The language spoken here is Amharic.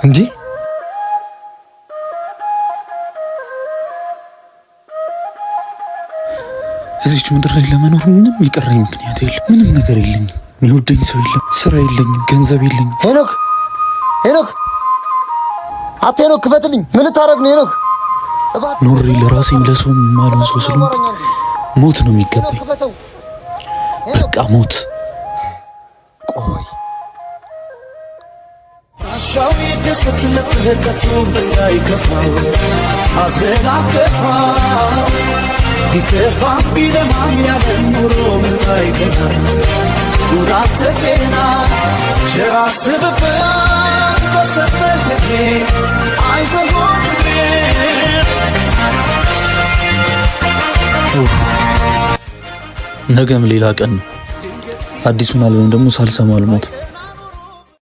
እንዴ እዚች ምድር ላይ ለመኖር ምንም ይቀረኝ ምክንያት የለም። ምንም ነገር የለኝም። የሚወደኝ ሰው የለም። ስራ የለኝም። ገንዘብ የለኝም። ሄኖክ አቶ ሄኖክ ክፈትልኝ። ምን ልታረግ ነው ሄኖክ? ኖሬ ለራሴም ለሰውም ማሉን ሰው ስለሆንኩ ሞት ነው የሚገባኝ። በቃ ሞት። ቆይ አሻው ይደሰት ለተለቀቱ በያይከፋው አዘናከፋ ቢከፋ ቢለማም ያለ ኑሮ ምን አይገና ጉዳት ጤና ሸራስብበት በሰጠህ አይዞህ ነገም ሌላ ቀን ነው። አዲሱን አልበም ደግሞ ሳልሰማ አልሞትም።